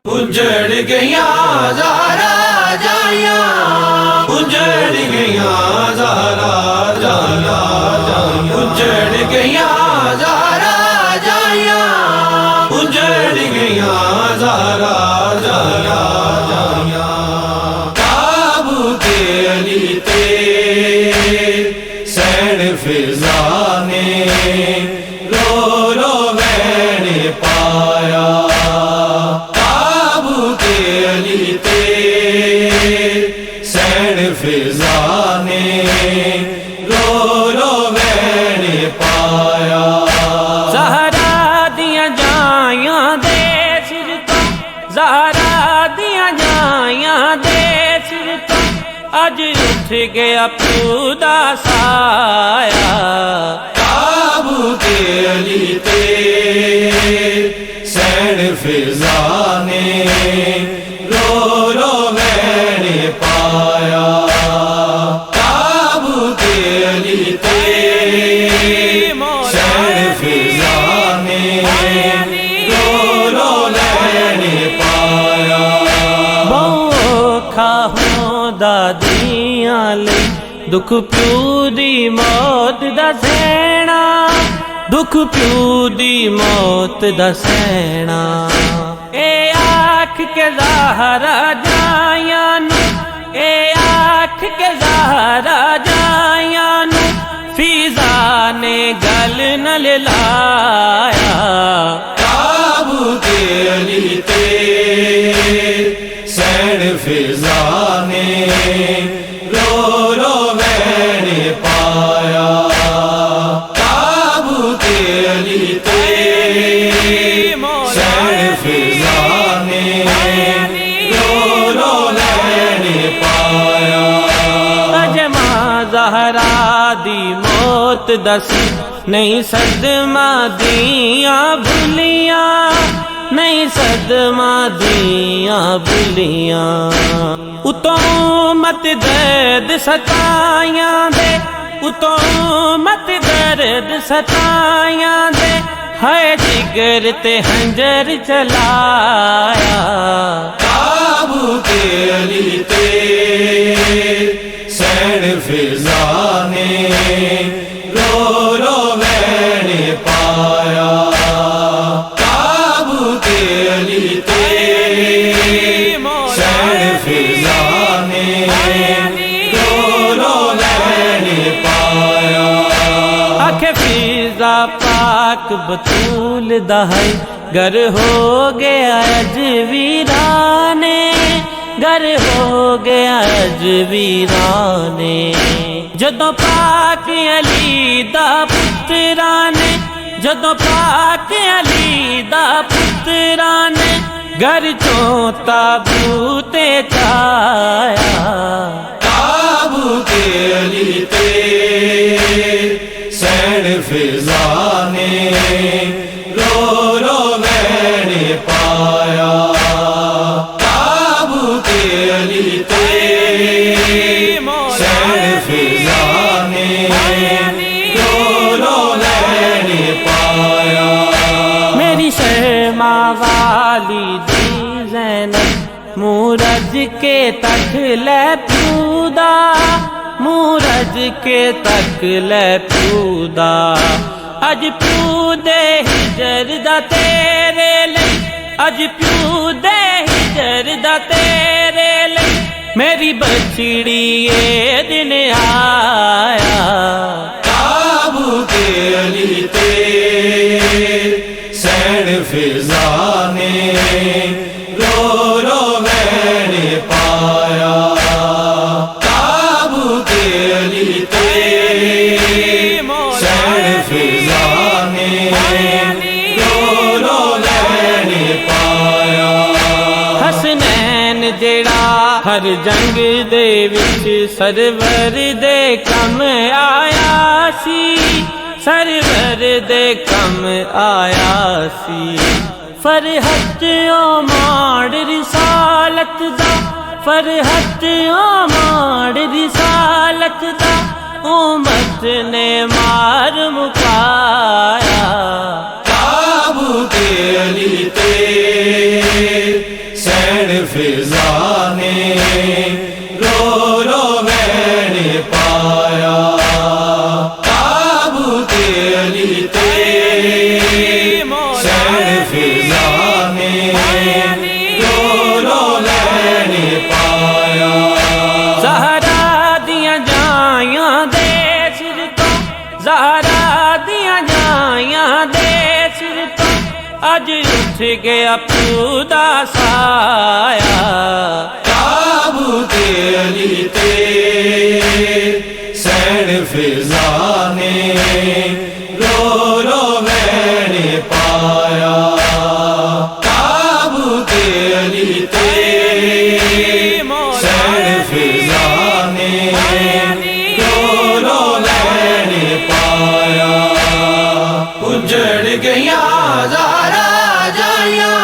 اجڑ گیا زہرا جائیاں، اجڑ گیا زہرا جائیاں، اجڑ گیا زہرا جائیاں، اجڑ گیا زہرا جائیاں۔ تابوت علی تے سین فضا نے رو رو وین پایا، تابوت علی تے سین فضا نے رو رو وین پایا۔ زہرا دیاں جائیاں دے سر تو، زہرا دیاں جائیاں دے سر تو، اج اٹھ گیا پیو دا سایہ۔ تابوت علی تے سین فضا نے رو رو وین پایا، تابوت علی تے سین فضا نے رو رو وین پایا۔ بوکھا ہوندا دیاں لئی دکھ پیو دی موت دا سہنا، دکھ پیو دی موت دا سہنا۔ اے آکھ کے زہرا جائیاں نو، اے آکھ کے زہرا جائیاں نو، فضا نے گل نہ لایا۔ تابوت علی تے سین فضا نے رو رو وین پایا، تابوت علی تے سین فضا نے رو رو وین پایا۔ اجما زہرا دی موت دسی نہیں صدمہ دیاں بھلیاں، نہیں صدمہ دیاں بھلیاں۔ اتوں مت درد ستائیاں دے، اتوں مت درد ستائیاں دے، ہائے جگر تے ہنجر چلایا۔ تابوت علی تے سین فضا نے رو رو وین پایا، تابوت علی تے سین فضا نے رو رو وین پایا۔ آنکھ فضا پاک بطول دہائی گر ہو گیا اج ویرانے، گر ہو گیا اج ویرانے۔ جدوں پاک علی دا پترانے، جدوں پاک علی دا پترانے گھر چوں تابوت چایا۔ تابوت علی تے سین فضا نے رو رو وین پایا، تابوت علی تے سین فضا نے رو رو وین پایا۔ میری شرما والی دی زینب مورج کے تک لے پیودا، مورج کے تک لے پیودا۔ اج پیو دے ہجر دا تیرے لئی، اج پیو دے ہجر دا تیرے لئی، میری بچڑی یہ دن آیا۔ تابوت علی تے سین فضا نے رو رو وین پایا، تابوت علی تے سین فضا نے رو رو وین پایا۔ حسنین جڑا ہر جنگ دے وچ سرور دے کم آیا سی، سرور دے کم آیا سی۔ فرحت او ماڑ رسالت دا، فرحت او ماڑ رسالت دا، امت نے مار مکایا۔ تابوت علی تے نے رو رو میں نے پایا تابوت علی تے سین فضا نے رو رو میں نے پایا زہرا دیاں جائیاں دے سر تو زہرا دیاں جائیاں دے سر تو اج اٹھ گیا پیو دا سایہ تابوت علی تے سین فضا نے رو رو میں نے پایا تابوت علی تے سین فضا نے رو رو میں نے پایا اجڑ گیا زہرا جائیاں